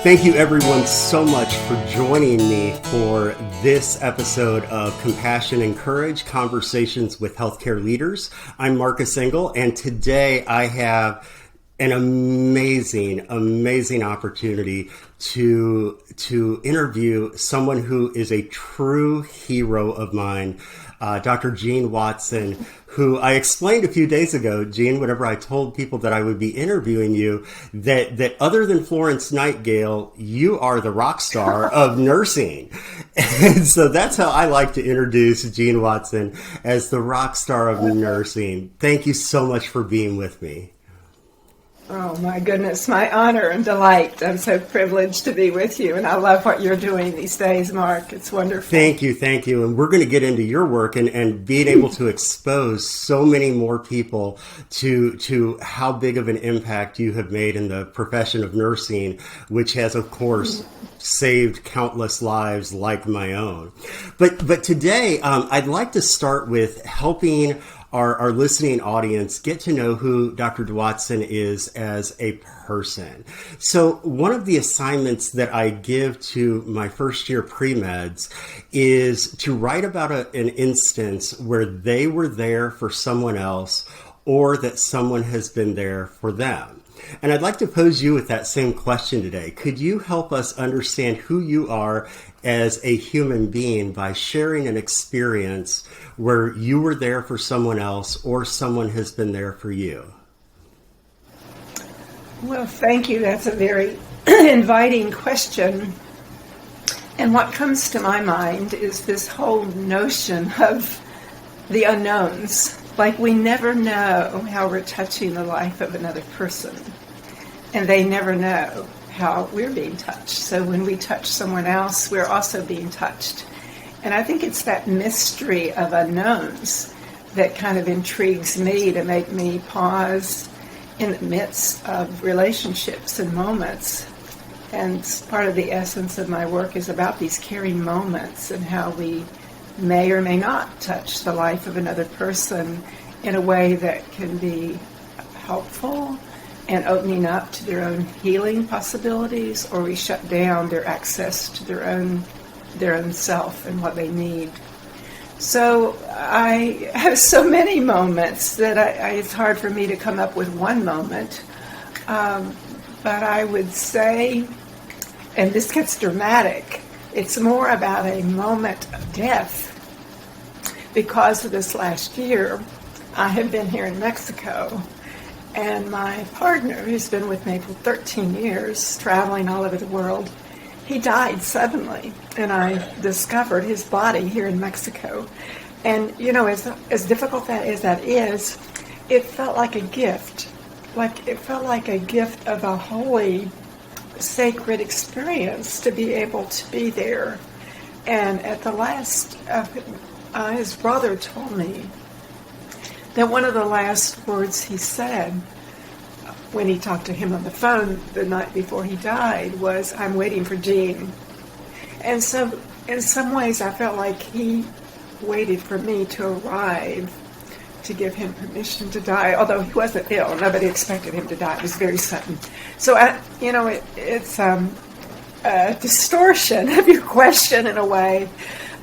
Thank you everyone so much for joining me for this episode of Compassion and Courage, Conversations with Healthcare Leaders. I'm Marcus Engel, and today I have an amazing opportunity to interview someone who is a true hero of mine, Dr. Jean Watson, who I explained a few days ago, Jean, whenever I told people that I would be interviewing you, that other than Florence Nightingale, you are the rock star of nursing. And so that's how I like to introduce Jean Watson, as the rock star of nursing. Thank you so much for being with me. Oh my goodness, my honor and delight. I'm so privileged to be with you, and I love what you're doing these days, Mark. It's wonderful. Thank you. And we're going to get into your work and being able to expose so many more people to how big of an impact you have made in the profession of nursing, which has, of course, saved countless lives like my own. But today, I'd like to start with helping our listening audience get to know who Dr. Watson is as a person. So one of the assignments that I give to my first year pre-meds is to write about an instance where they were there for someone else or that someone has been there for them. And I'd like to pose you with that same question today. Could you help us understand who you are as a human being by sharing an experience where you were there for someone else or someone has been there for you? Well, thank you. That's a very inviting question. And what comes to my mind is this whole notion of the unknowns. Like, we never know how we're touching the life of another person, and they never know how we're being touched. So when we touch someone else, we're also being touched. And I think it's that mystery of unknowns that kind of intrigues me to make me pause in the midst of relationships and moments. And part of the essence of my work is about these caring moments and how we may or may not touch the life of another person in a way that can be helpful and opening up to their own healing possibilities, or we shut down their access to their own self and what they need. So I have so many moments that it's hard for me to come up with one moment. But I would say, and this gets dramatic, it's more about a moment of death. Because of this last year, I have been here in Mexico, and my partner, who's been with me for 13 years, traveling all over the world, he died suddenly, and I discovered his body here in Mexico. And, you know, as difficult as that is, it felt like a gift. Like, it felt like a gift of a holy, sacred experience to be able to be there. And at the last, his brother told me that one of the last words he said when he talked to him on the phone the night before he died was, "I'm waiting for Jean." And so in some ways I felt like he waited for me to arrive to give him permission to die, although he wasn't ill. Nobody expected him to die. It was very sudden. So, it's a distortion of your question in a way,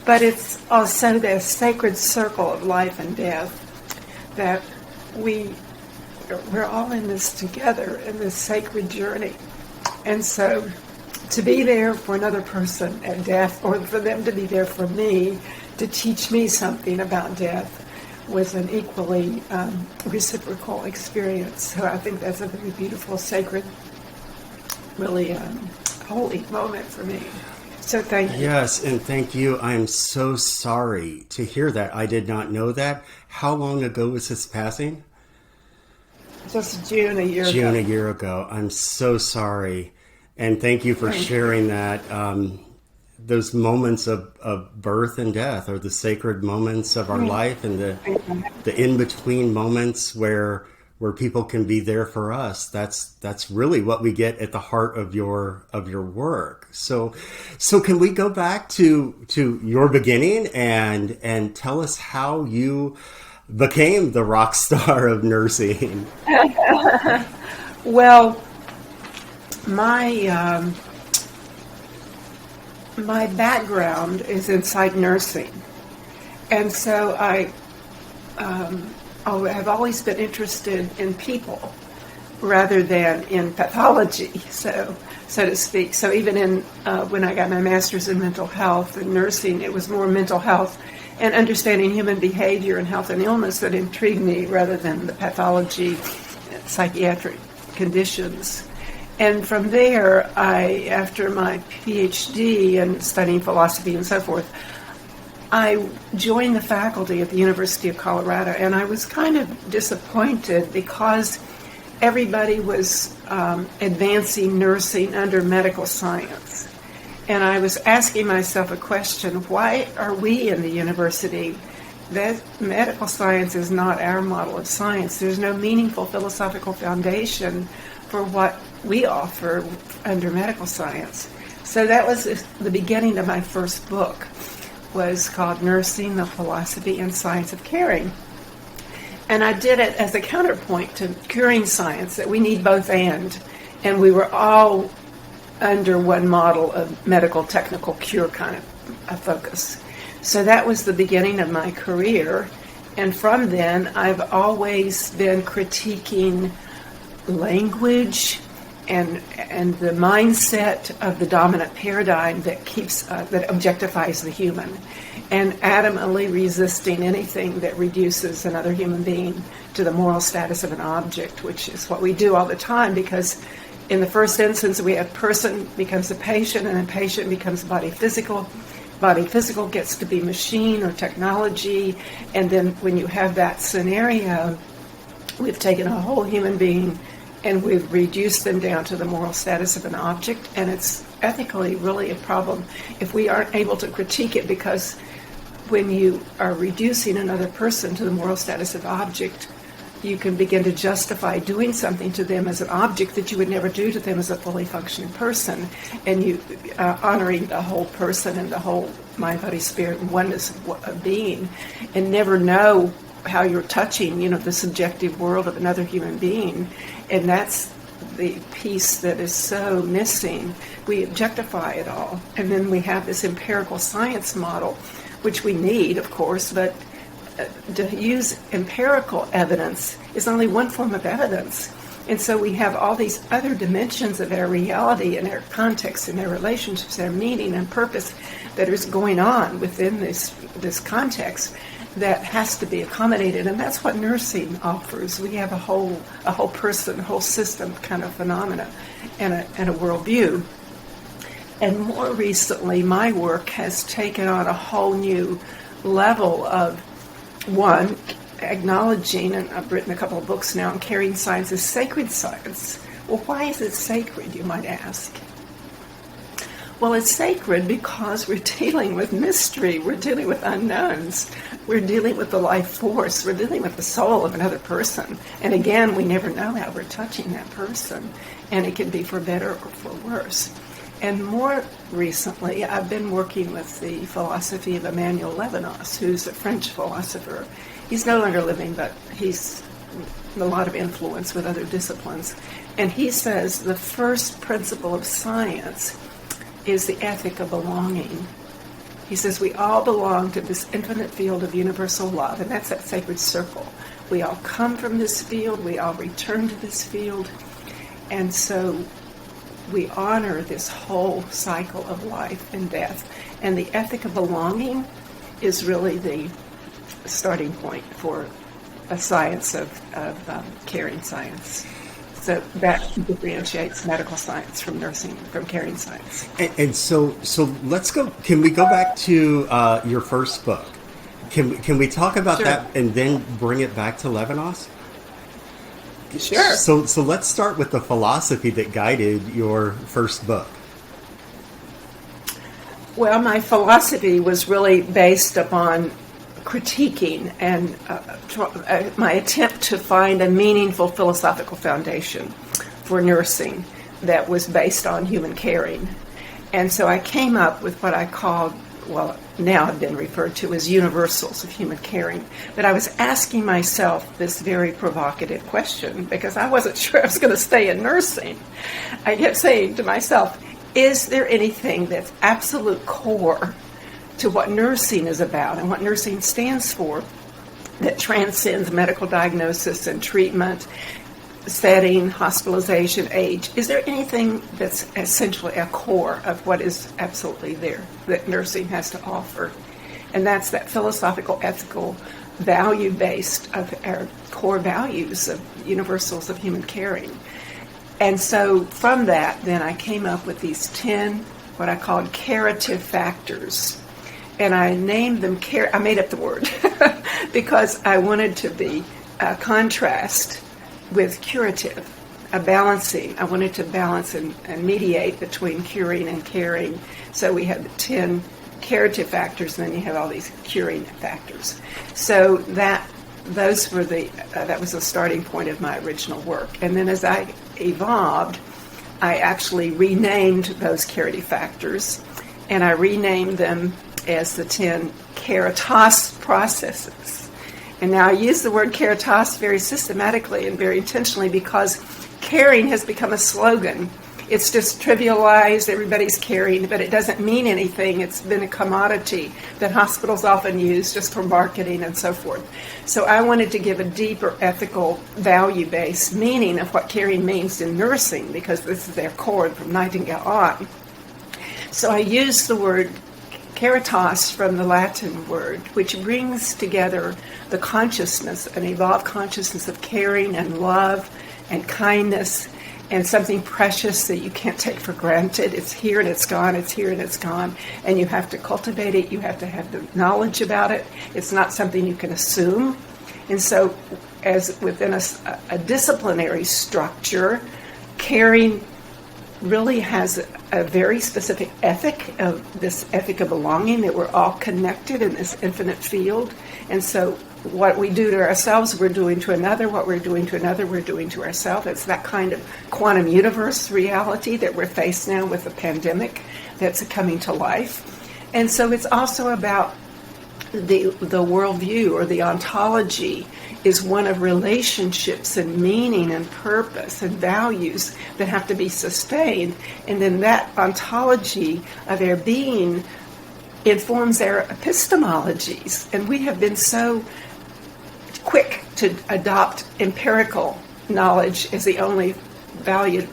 but it's also the sacred circle of life and death, that we're all in this together, in this sacred journey. And so to be there for another person at death, or for them to be there for me to teach me something about death, was an equally reciprocal experience. So I think that's a very beautiful, sacred, really holy moment for me. So thank you. Yes, and thank you. I am so sorry to hear that. I did not know that. How long ago was his passing? Just June a year ago. June a year ago. I'm so sorry. And thank you for sharing that. Those moments of birth and death are the sacred moments of our life, and the in-between moments where people can be there for us. That's really what we get at the heart of your work. So can we go back to your beginning and tell us how you became the rock star of nursing? Well, my my background is inside nursing. And so I have always been interested in people rather than in pathology, so to speak. So even when I got my master's in mental health and nursing, it was more mental health and understanding human behavior and health and illness that intrigued me rather than the pathology, psychiatric conditions. And from there, after my PhD and studying philosophy and so forth, I joined the faculty at the University of Colorado, and I was kind of disappointed because everybody was advancing nursing under medical science. And I was asking myself a question, why are we in the university? That medical science is not our model of science. There's no meaningful philosophical foundation for what we offer under medical science. So that was the beginning of my first book, was called Nursing, the Philosophy and Science of Caring. And I did it as a counterpoint to curing science, that we need both and we were all under one model of medical technical cure kind of a focus. So that was the beginning of my career. And from then, I've always been critiquing language and the mindset of the dominant paradigm that that objectifies the human, and adamantly resisting anything that reduces another human being to the moral status of an object, which is what we do all the time, because in the first instance we have person becomes a patient, and then patient becomes body physical. Body physical gets to be machine or technology, and then when you have that scenario, we've taken a whole human being and we've reduced them down to the moral status of an object, and it's ethically really a problem if we aren't able to critique it, because when you are reducing another person to the moral status of object, you can begin to justify doing something to them as an object that you would never do to them as a fully functioning person, and you honoring the whole person and the whole mind, body, spirit, and oneness of being, and never know how you're touching, the subjective world of another human being. And that's the piece that is so missing. We objectify it all. And then we have this empirical science model, which we need, of course, but to use empirical evidence is only one form of evidence. And so we have all these other dimensions of our reality and our context and our relationships, our meaning and purpose that is going on within this context that has to be accommodated, and that's what nursing offers. We have a whole person, a whole system kind of phenomena, and a worldview. And more recently, my work has taken on a whole new level of, one, acknowledging, and I've written a couple of books now on caring science as sacred science. Well, why is it sacred, you might ask? Well, it's sacred because we're dealing with mystery, we're dealing with unknowns, we're dealing with the life force, we're dealing with the soul of another person. And again, we never know how we're touching that person, and it can be for better or for worse. And more recently, I've been working with the philosophy of Emmanuel Levinas, who's a French philosopher. He's no longer living, but he's a lot of influence with other disciplines. And he says the first principle of science is the ethic of belonging. He says we all belong to this infinite field of universal love, and that's that sacred circle. We all come from this field, we all return to this field, and so we honor this whole cycle of life and death. And the ethic of belonging is really the starting point for a science of caring science. So that differentiates medical science from nursing, from caring science. And so let's go. Can we go back to your first book? Can we talk about Sure. that and then bring it back to Levinas? Sure. So let's start with the philosophy that guided your first book. Well, my philosophy was really based upon critiquing and my attempt to find a meaningful philosophical foundation for nursing that was based on human caring. And so I came up with what I called, well, now have been referred to as universals of human caring. But I was asking myself this very provocative question because I wasn't sure I was going to stay in nursing. I kept saying to myself, is there anything that's absolute core to what nursing is about and what nursing stands for that transcends medical diagnosis and treatment, setting, hospitalization, age? Is there anything that's essentially a core of what is absolutely there that nursing has to offer? And that's that philosophical, ethical, value-based of our core values of universals of human caring. And so from that, then I came up with these 10, what I called Carative Factors. And I named them, I made up the word, because I wanted to be a contrast with curative, a balancing. I wanted to balance and mediate between curing and caring. So we had the 10 curative factors, and then you have all these curing factors. So that was the starting point of my original work. And then as I evolved, I actually renamed those curative factors, and I renamed them as the 10 Caritas Processes. And now I use the word Caritas very systematically and very intentionally because caring has become a slogan. It's just trivialized, everybody's caring, but it doesn't mean anything. It's been a commodity that hospitals often use just for marketing and so forth. So I wanted to give a deeper ethical value-based meaning of what caring means in nursing, because this is their core from Nightingale on. So I used the word caritas from the Latin word, which brings together the consciousness, an evolved consciousness of caring and love and kindness and something precious that you can't take for granted. It's here and it's gone, it's here and it's gone, and you have to cultivate it, you have to have the knowledge about it. It's not something you can assume. And so as within a disciplinary structure, caring really has a very specific ethic, of this ethic of belonging, that we're all connected in this infinite field. And so what we do to ourselves, we're doing to another. What we're doing to another, we're doing to ourselves. It's that kind of quantum universe reality that we're faced now with the pandemic that's coming to life. And so it's also about the worldview, or the ontology is one of relationships and meaning and purpose and values that have to be sustained. And then that ontology of our being informs our epistemologies. And we have been so quick to adopt empirical knowledge as the only value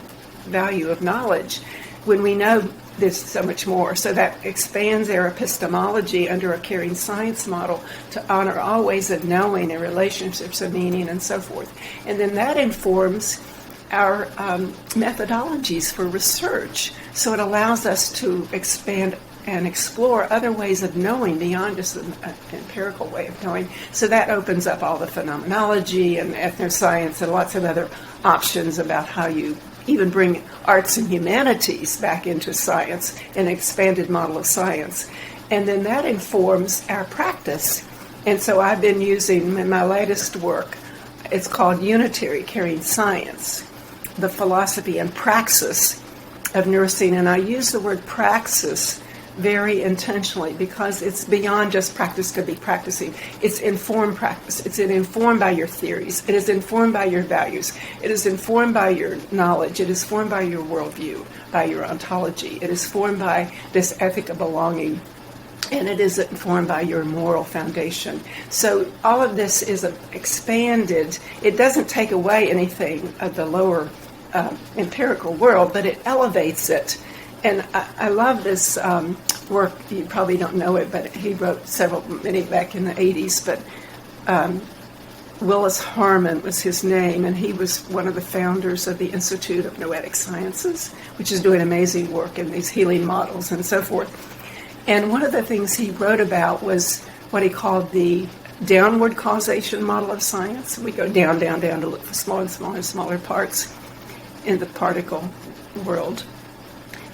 of knowledge, when we know there's so much more. So that expands our epistemology under a caring science model to honor all ways of knowing and relationships of meaning and so forth. And then that informs our methodologies for research. So it allows us to expand and explore other ways of knowing beyond just an empirical way of knowing. So that opens up all the phenomenology and ethnoscience and lots of other options about how you even bring arts and humanities back into science, an expanded model of science. And then that informs our practice. And so I've been using, in my latest work, it's called Unitary, Caring Science, the philosophy and praxis of nursing. And I use the word praxis very intentionally because it's beyond just practice could be practicing. It's informed practice. It's informed by your theories. It is informed by your values. It is informed by your knowledge. It is formed by your worldview, by your ontology. It is formed by this ethic of belonging. And it is informed by your moral foundation. So all of this is expanded. It doesn't take away anything of the lower empirical world, but it elevates it. And I love this work. You probably don't know it, but he wrote many back in the 80s. But Willis Harman was his name, and he was one of the founders of the Institute of Noetic Sciences, which is doing amazing work in these healing models and so forth. And one of the things he wrote about was what he called the downward causation model of science. We go down, down, down to look for smaller and smaller and smaller parts in the particle world,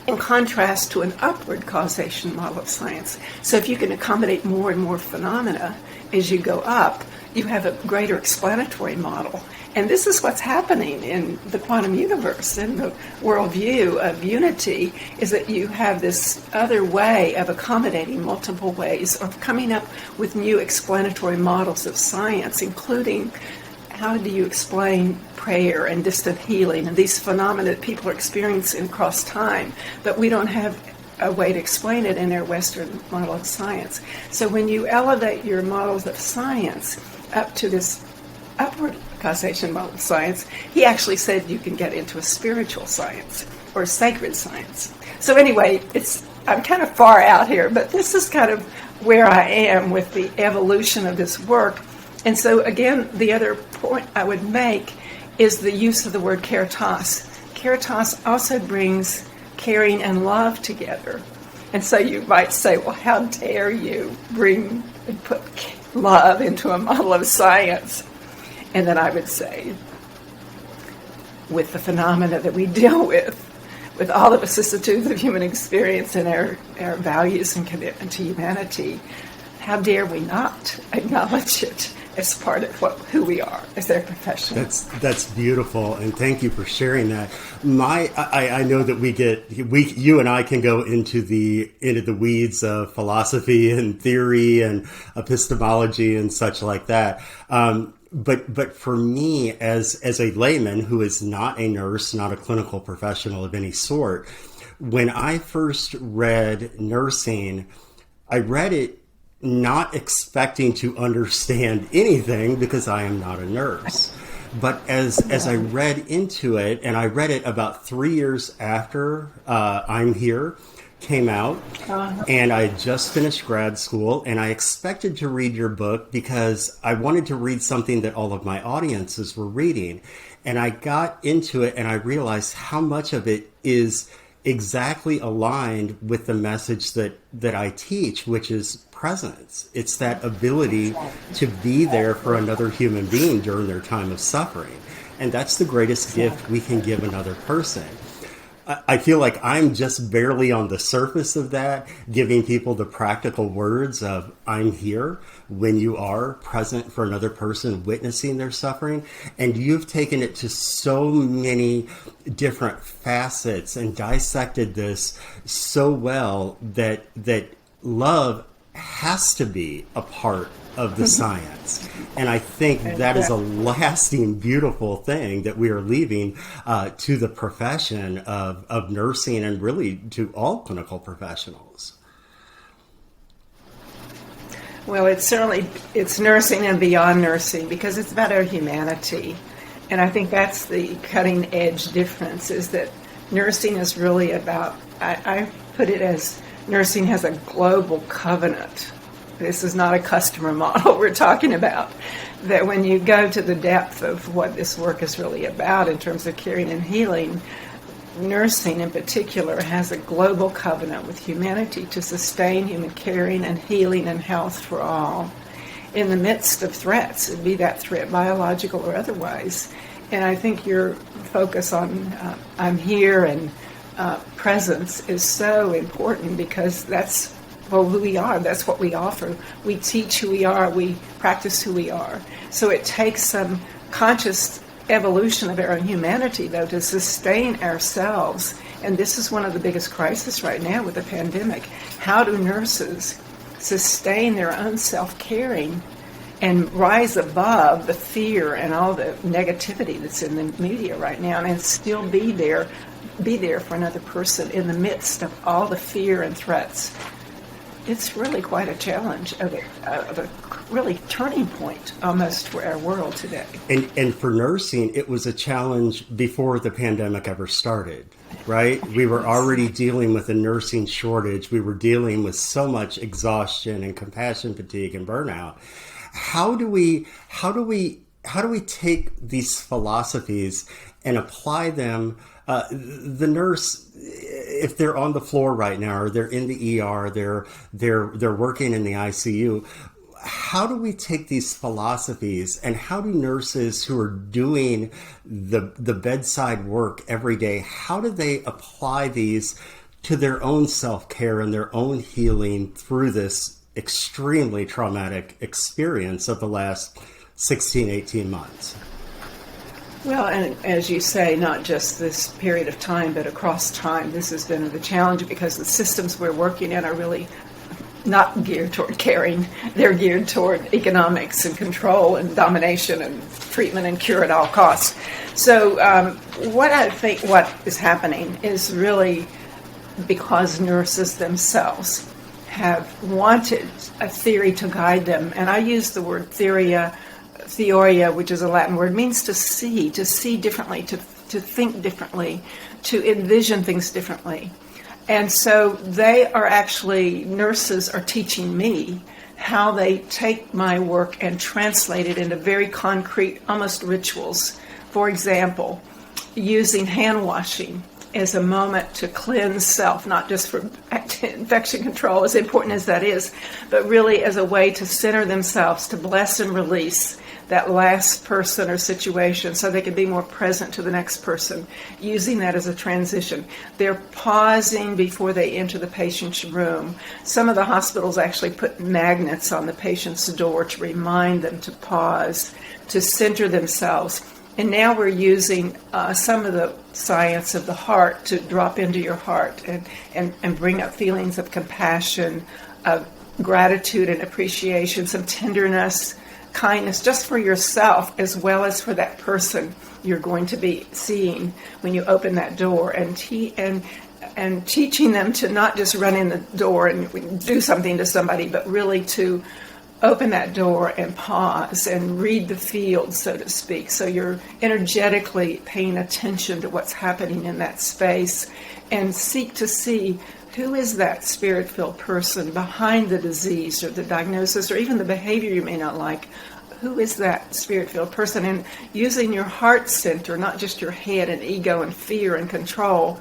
in contrast to an upward causation model of science. So if you can accommodate more and more phenomena as you go up, you have a greater explanatory model. And this is what's happening in the quantum universe, in the worldview of unity, is that you have this other way of accommodating multiple ways, of coming up with new explanatory models of science, including how do you explain prayer and distant healing and these phenomena that people are experiencing across time, but we don't have a way to explain it in our Western model of science. So when you elevate your models of science up to this upward causation model of science, he actually said you can get into a spiritual science or sacred science. So anyway, I'm kind of far out here, but this is kind of where I am with the evolution of this work. And so again, the other point I would make is the use of the word caritas. Caritas also brings caring and love together. And so you might say, well, how dare you bring and put love into a model of science? And then I would say, with the phenomena that we deal with all the vicissitudes of human experience and our values and commitment to humanity, how dare we not acknowledge it as part of who we are as their profession? That's beautiful, and thank you for sharing that. I know that you and I can go into the weeds of philosophy and theory and epistemology and such like that. But for me, as a layman who is not a nurse, not a clinical professional of any sort, when I first read nursing, I read it not expecting to understand anything because I am not a nurse. But as I read into it, and I read it about 3 years after I'm Here came out, and I had just finished grad school, and I expected to read your book because I wanted to read something that all of my audiences were reading. And I got into it, and I realized how much of it is exactly aligned with the message that I teach, which is presence. It's that ability to be there for another human being during their time of suffering. And that's the greatest gift we can give another person. I feel like I'm just barely on the surface of that, giving people the practical words of I'm here when you are present for another person witnessing their suffering. And you've taken it to so many different facets and dissected this so well that love has to be a part of the science. And I think that is a lasting, beautiful thing that we are leaving to the profession of nursing and really to all clinical professionals. Well, it's nursing and beyond nursing because it's about our humanity. And I think that's the cutting edge difference, is that nursing is really about, I put it as nursing has a global covenant. This is not a customer model we're talking about. That when you go to the depth of what this work is really about in terms of caring and healing, nursing in particular has a global covenant with humanity to sustain human caring and healing and health for all in the midst of threats, be that threat biological or otherwise. And I think your focus on I'm here and presence is so important because that's who we are. That's what we offer. We teach who we are. We practice who we are. So it takes some conscious evolution of our own humanity, though, to sustain ourselves. And this is one of the biggest crises right now with the pandemic. How do nurses sustain their own self-caring and rise above the fear and all the negativity that's in the media right now and still be there for another person in the midst of all the fear and threats? It's really quite a challenge of a really turning point almost for our world today. And for nursing, it was a challenge before the pandemic ever started, right? We were already dealing with a nursing shortage. We were dealing with so much exhaustion and compassion fatigue and burnout. How do we take these philosophies and apply them? The nurse, if they're on the floor right now, or they're in the ER, they're working in the ICU. How do we take these philosophies, and how do nurses who are doing the bedside work every day, how do they apply these to their own self-care and their own healing through this extremely traumatic experience of the last 16, 18 months? Well, and as you say, not just this period of time, but across time, this has been the challenge because the systems we're working in are really not geared toward caring. They're geared toward economics and control and domination and treatment and cure at all costs. So what I think what is happening is really because nurses themselves have wanted a theory to guide them. And I use the word theoria, which is a Latin word, means to see differently, to think differently, to envision things differently. And so nurses are teaching me how they take my work and translate it into very concrete, almost rituals. For example, using hand washing as a moment to cleanse self, not just for infection control, as important as that is, but really as a way to center themselves, to bless and release that last person or situation so they can be more present to the next person, using that as a transition. They're pausing before they enter the patient's room. Some of the hospitals actually put magnets on the patient's door to remind them to pause, to center themselves. And now we're using some of the science of the heart to drop into your heart and bring up feelings of compassion, of gratitude and appreciation, some tenderness, kindness, just for yourself as well as for that person you're going to be seeing when you open that door, and teaching them to not just run in the door and do something to somebody, but really to open that door and pause and read the field, so to speak. So you're energetically paying attention to what's happening in that space and seek to see who is that spirit-filled person behind the disease or the diagnosis or even the behavior you may not like. Who is that spirit-filled person? And using your heart center, not just your head and ego and fear and control,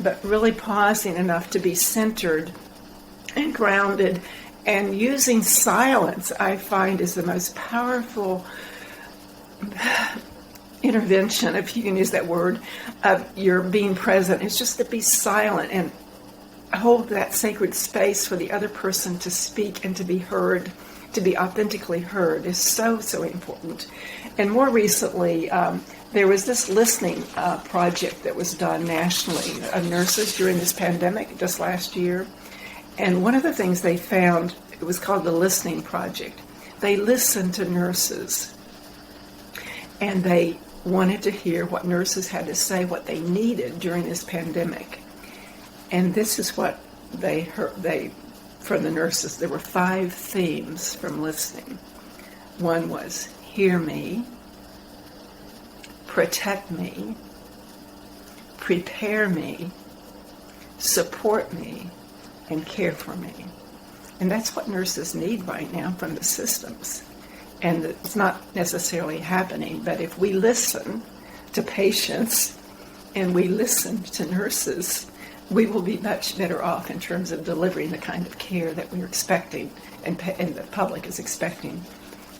but really pausing enough to be centered and grounded. And using silence, I find, is the most powerful intervention, if you can use that word, of your being present. It's just to be silent and hold that sacred space for the other person to speak and to be heard, to be authentically heard, is so, so important. And more recently, there was this listening project that was done nationally of nurses during this pandemic just last year. And one of the things they found, it was called the Listening Project. They listened to nurses, and they wanted to hear what nurses had to say, what they needed during this pandemic. And this is what they heard from the nurses. There were 5 themes from listening. One was, hear me, protect me, prepare me, support me, and care for me. And that's what nurses need right now from the systems. And it's not necessarily happening, but if we listen to patients and we listen to nurses, we will be much better off in terms of delivering the kind of care that we're expecting and the public is expecting,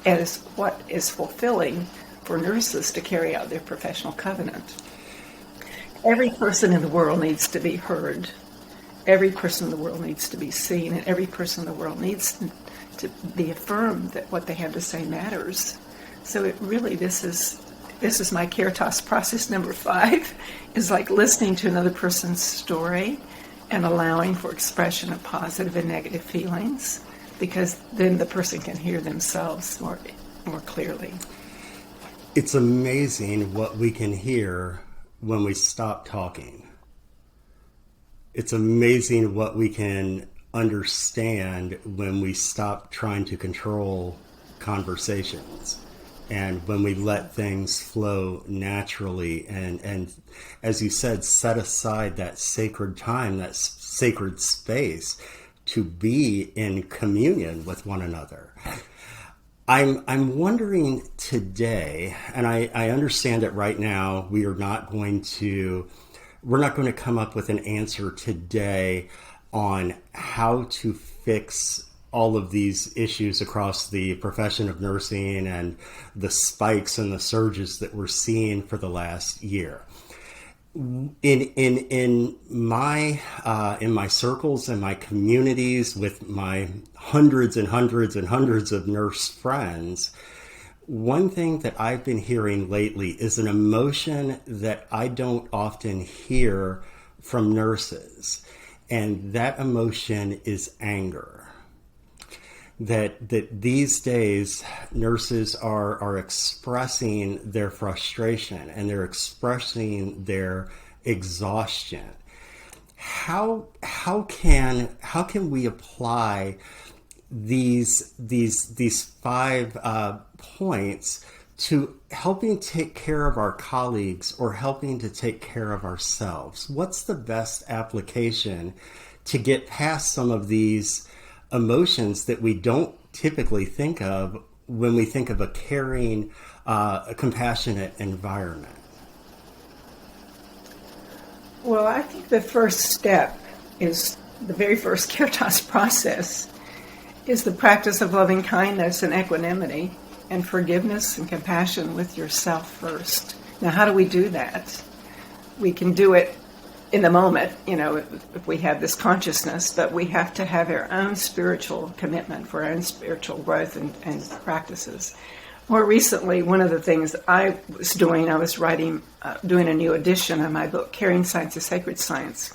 as what is fulfilling for nurses to carry out their professional covenant. Every person in the world needs to be heard. Every person in the world needs to be seen, and every person in the world needs to be affirmed that what they have to say matters. So it really, this is my Caritas Process number 5, is like listening to another person's story and allowing for expression of positive and negative feelings, because then the person can hear themselves more clearly. It's amazing what we can hear when we stop talking. It's amazing what we can understand when we stop trying to control conversations and when we let things flow naturally and as you said, set aside that sacred time, that sacred space to be in communion with one another. I'm wondering today, and I understand that right now we're not going to come up with an answer today on how to fix all of these issues across the profession of nursing and the spikes and the surges that we're seeing for the last year. In my circles and my communities with my hundreds and hundreds and hundreds of nurse friends, one thing that I've been hearing lately is an emotion that I don't often hear from nurses, and that emotion is anger. that these days nurses are expressing their frustration and they're expressing their exhaustion. How can we apply these 5 points to helping take care of our colleagues or helping to take care of ourselves? What's the best application to get past some of these emotions that we don't typically think of when we think of a caring, a compassionate environment? Well, I think the first step is the very first Caritas process is the practice of loving kindness and equanimity and forgiveness and compassion with yourself first. Now, how do we do that? We can do it in the moment, if we have this consciousness, but we have to have our own spiritual commitment for our own spiritual growth and practices. More recently, one of the things I was doing, I was writing, doing a new edition of my book, Caring Science is Sacred Science.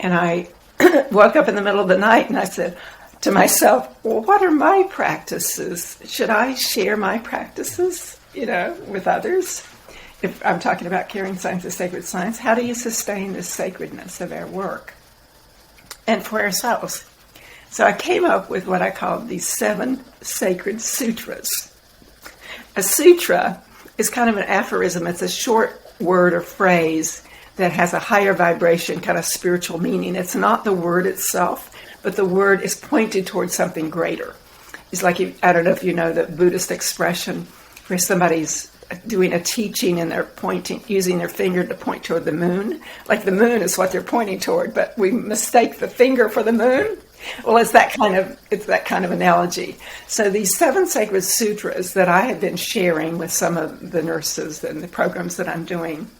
And I woke up in the middle of the night and I said to myself, well, what are my practices? Should I share my practices, with others? If I'm talking about caring science is sacred science, how do you sustain the sacredness of our work and for ourselves? So I came up with what I call these 7 sacred sutras. A sutra is kind of an aphorism. It's a short word or phrase that has a higher vibration, kind of spiritual meaning. It's not the word itself, but the word is pointed towards something greater. It's like, I don't know if you know the Buddhist expression where somebody's doing a teaching and they're using their finger to point toward the moon. Like the moon is what they're pointing toward, but we mistake the finger for the moon. Well, it's that kind of analogy. So these 7 sacred sutras that I have been sharing with some of the nurses and the programs that I'm doing,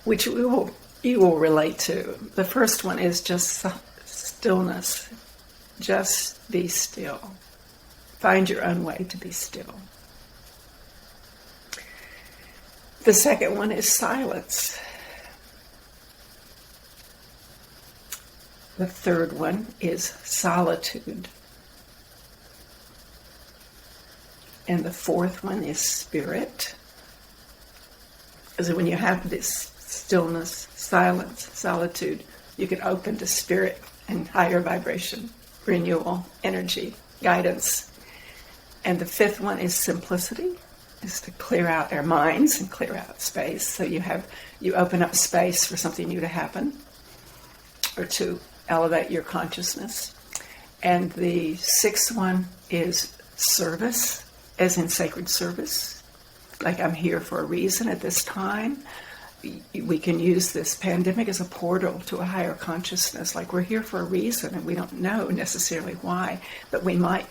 which you will relate to. The first one is just stillness. Just be still. Find your own way to be still. The second one is silence. The third one is solitude. And the fourth one is spirit. Because when you have this stillness, silence, solitude, you can open to spirit and higher vibration, renewal, energy, guidance. And the fifth one is simplicity, is to clear out our minds and clear out space. So you open up space for something new to happen or to elevate your consciousness. And the sixth one is service, as in sacred service. Like, I'm here for a reason at this time. We can use this pandemic as a portal to a higher consciousness. Like, we're here for a reason and we don't know necessarily why, but we might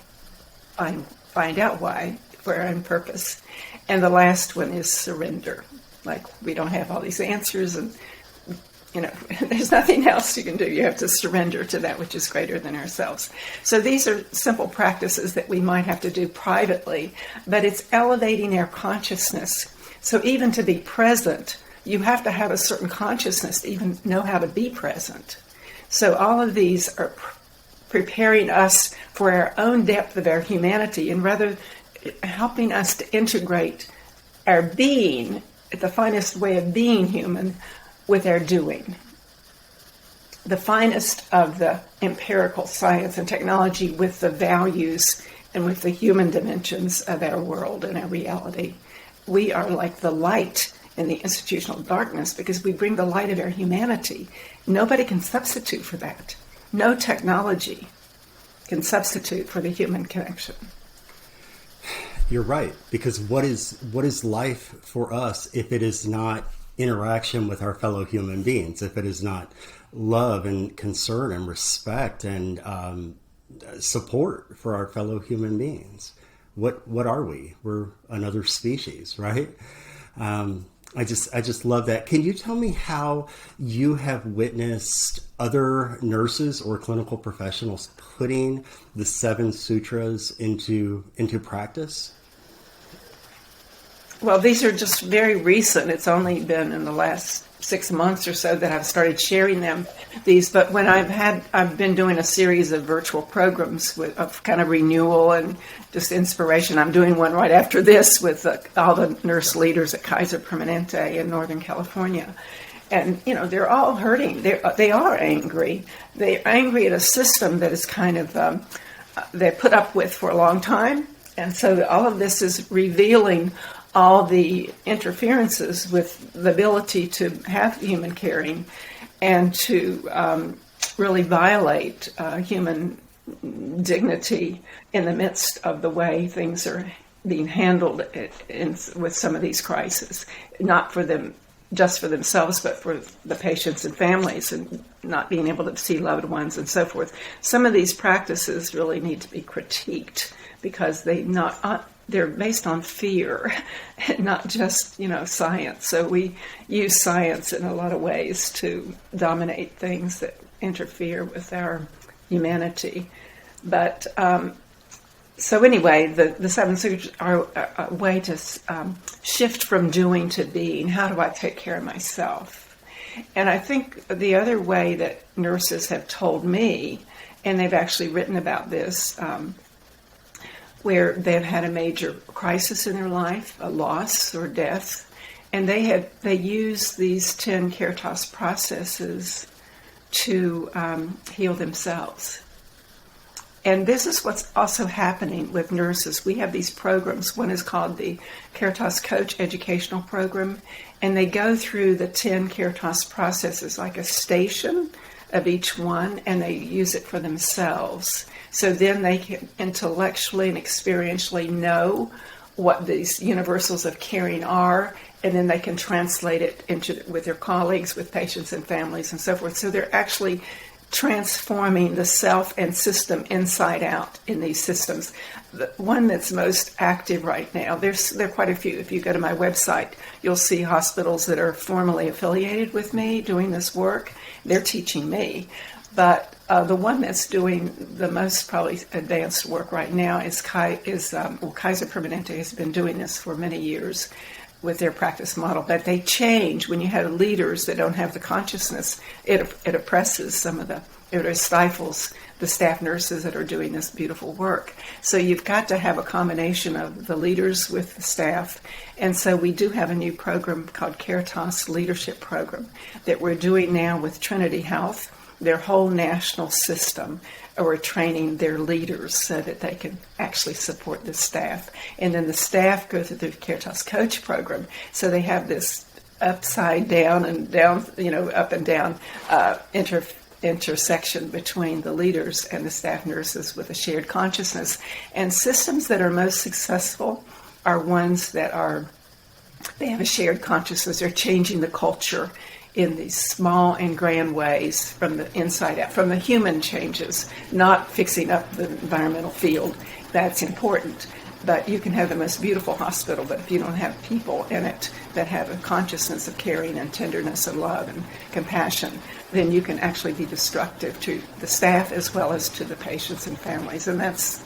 find out why for our own purpose. And the last one is surrender. Like, we don't have all these answers and there's nothing else you can do. You have to surrender to that which is greater than ourselves. So these are simple practices that we might have to do privately, but it's elevating our consciousness. So even to be present, you have to have a certain consciousness to even know how to be present. So all of these are preparing us for our own depth of our humanity, and rather helping us to integrate our being, the finest way of being human, with our doing. The finest of the empirical science and technology with the values and with the human dimensions of our world and our reality. We are like the light in the institutional darkness because we bring the light of our humanity. Nobody can substitute for that. No technology can substitute for the human connection. You're right, because what is life for us if it is not interaction with our fellow human beings, if it is not love and concern and respect and support for our fellow human beings? What are we? We're another species, right? I just love that. Can you tell me how you have witnessed other nurses or clinical professionals putting the 7 sutras into practice? Well, these are just very recent. It's only been in the last 6 months or so that I've started sharing them. But when I've been doing a series of virtual programs of kind of renewal and just inspiration. I'm doing one right after this with all the nurse leaders at Kaiser Permanente in Northern California. And, they're all hurting. They are angry. They're angry at a system that is kind of, they put up with for a long time. And so all of this is revealing all the interferences with the ability to have human caring and to really violate human dignity in the midst of the way things are being handled with some of these crises, not for them, just for themselves, but for the patients and families, and not being able to see loved ones and so forth. Some of these practices really need to be critiqued because they're based on fear, not just, science. So we use science in a lot of ways to dominate things that interfere with our humanity. But so anyway, the seven sutras are a way to shift from doing to being. How do I take care of myself? And I think the other way that nurses have told me, and they've actually written about this, where they've had a major crisis in their life, a loss or death, and they use these 10 Caritas processes to heal themselves. And this is what's also happening with nurses. We have these programs. One is called the Caritas Coach Educational Program, and they go through the 10 Caritas processes like a station of each one, and they use it for themselves. So then they can intellectually and experientially know what these universals of caring are, and then they can translate it with their colleagues, with patients and families and so forth. So they're actually transforming the self and system inside out in these systems. The one that's most active right now, there are quite a few. If you go to my website, you'll see hospitals that are formally affiliated with me doing this work. They're teaching me. But the one that's doing the most probably advanced work right now is Kaiser Permanente has been doing this for many years with their practice model. But they change when you have leaders that don't have the consciousness. It oppresses it stifles the staff nurses that are doing this beautiful work. So you've got to have a combination of the leaders with the staff. And so we do have a new program called Caritas Leadership Program that we're doing now with Trinity Health. Their whole national system, we're training their leaders so that they can actually support the staff. And then the staff go through the Caritas Coach Program. So they have this upside down and down, up and down intersection between the leaders and the staff nurses with a shared consciousness. And systems that are most successful are ones that they have a shared consciousness. They're changing the culture in these small and grand ways from the inside out, from the human changes, not fixing up the environmental field. That's important. But you can have the most beautiful hospital, but if you don't have people in it that have a consciousness of caring and tenderness and love and compassion, then you can actually be destructive to the staff as well as to the patients and families. And that's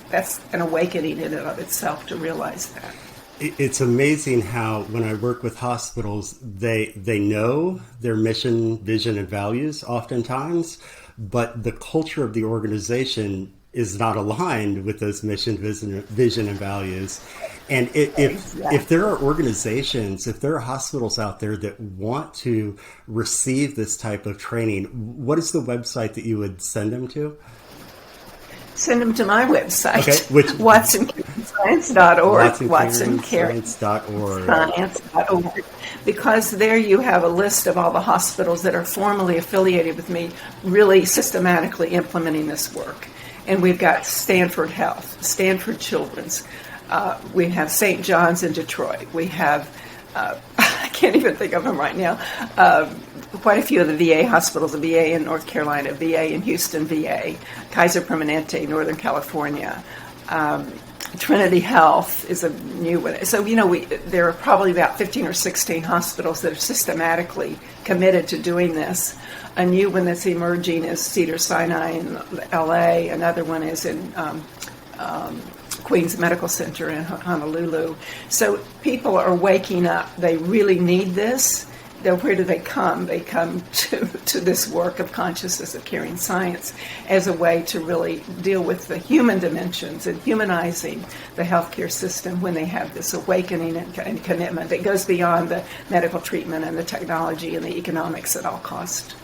an awakening in and of itself to realize that. It's amazing how when I work with hospitals, they know their mission, vision, and values oftentimes, but the culture of the organization is not aligned with those mission, vision, and values. And if there are organizations, if there are hospitals out there that want to receive this type of training, what is the website that you would send them to? Send them to my website, okay, WatsonCaringScience.org, WatsonCaringScience.org. Because there you have a list of all the hospitals that are formally affiliated with me, really systematically implementing this work. And we've got Stanford Health, Stanford Children's, we have St. John's in Detroit, we have, I can't even think of them right now, quite a few of the VA hospitals, the VA in North Carolina, VA in Houston, VA, Kaiser Permanente, Northern California, Trinity Health is a new one. So, there are probably about 15 or 16 hospitals that are systematically committed to doing this. A new one that's emerging is Cedars-Sinai in LA. Another one is in Queens Medical Center in Honolulu. So people are waking up. They really need this. Then where do they come? They come to this work of consciousness, of caring science, as a way to really deal with the human dimensions and humanizing the healthcare system when they have this awakening and commitment that goes beyond the medical treatment and the technology and the economics at all cost.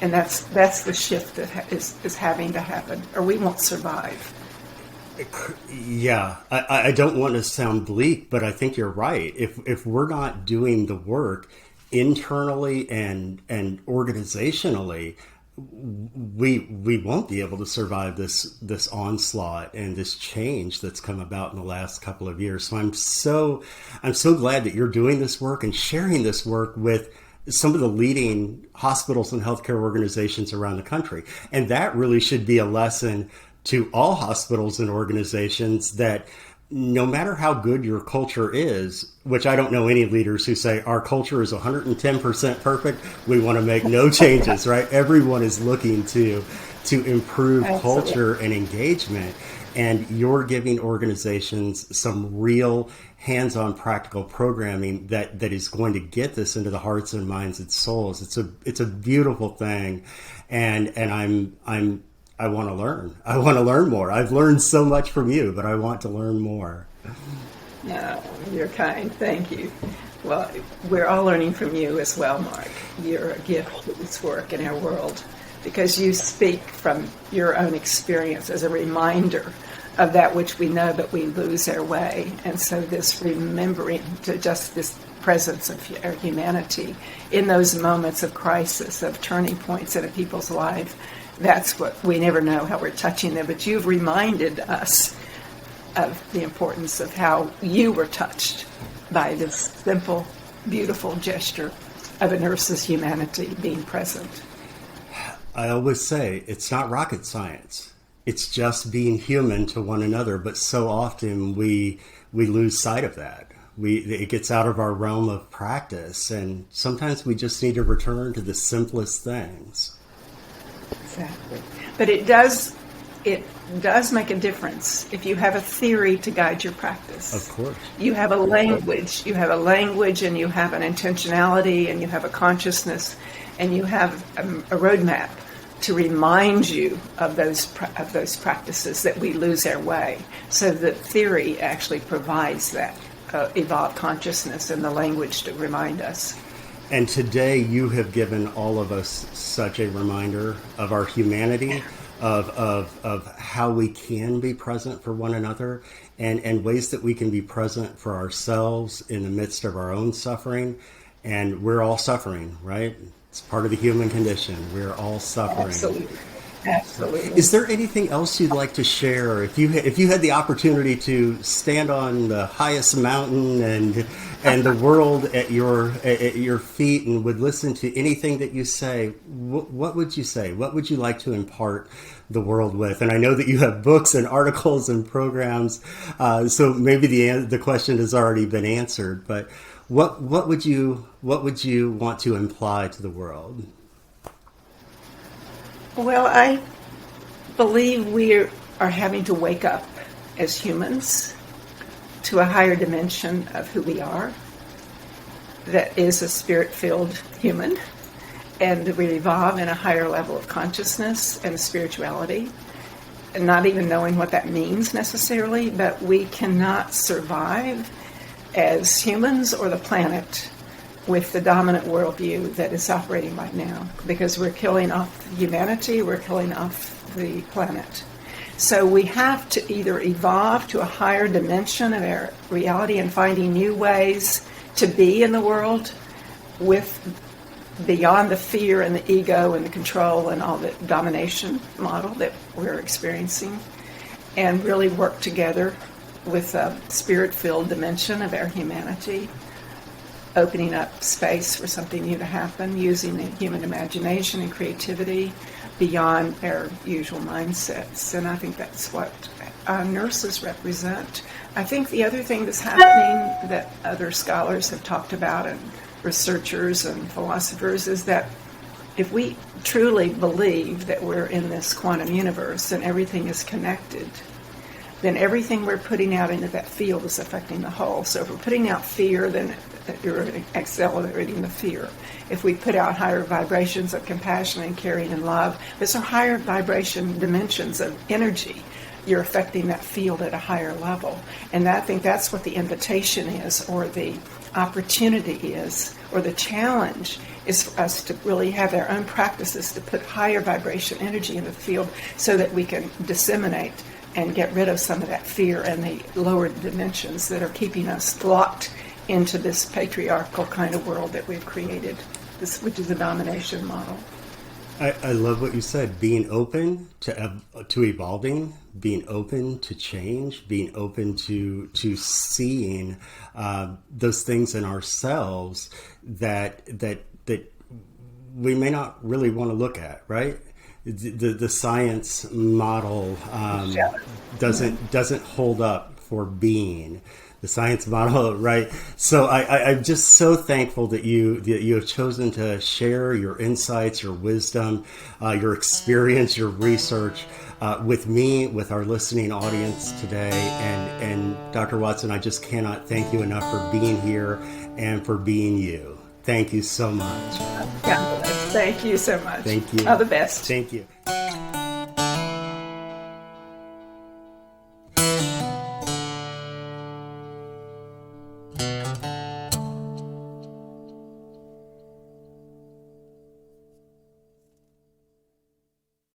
And that's the shift that is having to happen, or we won't survive. Yeah, I don't want to sound bleak, but I think you're right. If we're not doing the work internally and organizationally, we won't be able to survive this onslaught and this change that's come about in the last couple of years. So I'm so glad that you're doing this work and sharing this work with some of the leading hospitals and healthcare organizations around the country. And that really should be a lesson to all hospitals and organizations that no matter how good your culture is, which I don't know any leaders who say our culture is 110% perfect, we want to make no changes, right? Everyone is looking to improve culture and engagement. And you're giving organizations some real hands-on practical programming that is going to get this into the hearts and minds and souls. It's a beautiful thing. And I want to learn. I want to learn more. I've learned so much from you, but I want to learn more. No, you're kind. Thank you. Well, we're all learning from you as well, Mark. You're a gift to this work in our world because you speak from your own experience as a reminder of that which we know, but we lose our way. And so this remembering to just this presence of our humanity in those moments of crisis, of turning points in a people's life, that's what we never know how we're touching them. But you've reminded us of the importance of how you were touched by this simple, beautiful gesture of a nurse's humanity being present. I always say it's not rocket science. It's just being human to one another. But so often we lose sight of that. It gets out of our realm of practice. And sometimes we just need to return to the simplest things. Exactly. But it does make a difference if you have a theory to guide your practice. Of course. You have a language. You have a language and you have an intentionality and you have a consciousness and you have a roadmap to remind you of those practices that we lose our way. So the theory actually provides that evolved consciousness and the language to remind us. And today you have given all of us such a reminder of our humanity, of how we can be present for one another, and ways that we can be present for ourselves in the midst of our own suffering. And we're all suffering, right? It's part of the human condition. We're all suffering. Absolutely. Absolutely. Is there anything else you'd like to share? If you had the opportunity to stand on the highest mountain and the world at your feet and would listen to anything that you say, what would you say? What would you like to impart the world with? And I know that you have books and articles and programs, so maybe the question has already been answered. But what would you want to imply to the world? Well, I believe we are having to wake up as humans to a higher dimension of who we are that is a spirit-filled human, and we evolve in a higher level of consciousness and spirituality, and not even knowing what that means necessarily, but we cannot survive as humans or the planet with the dominant worldview that is operating right now, because we're killing off humanity, we're killing off the planet. So we have to either evolve to a higher dimension of our reality and finding new ways to be in the world with beyond the fear and the ego and the control and all the domination model that we're experiencing, and really work together with a spirit-filled dimension of our humanity, opening up space for something new to happen, using the human imagination and creativity beyond our usual mindsets. And I think that's what nurses represent. I think the other thing that's happening that other scholars have talked about, and researchers and philosophers, is that if we truly believe that we're in this quantum universe and everything is connected, then everything we're putting out into that field is affecting the whole. So if we're putting out fear, then you're accelerating the fear. If we put out higher vibrations of compassion and caring and love, those are higher vibration dimensions of energy. You're affecting that field at a higher level. And I think that's what the invitation is, or the opportunity is, or the challenge is for us to really have our own practices to put higher vibration energy in the field so that we can disseminate and get rid of some of that fear and the lower dimensions that are keeping us locked into this patriarchal kind of world that we've created, which is a domination model. I love what you said, being open to evolving, being open to change, being open to seeing those things in ourselves that we may not really want to look at, right? The science model doesn't hold up for being. The science model, right? So I'm just so thankful that you have chosen to share your insights, your wisdom, your experience, your research with me, with our listening audience today. And Dr. Watson, I just cannot thank you enough for being here and for being you. Thank you so much. God bless. Thank you so much. Thank you. All the best. Thank you.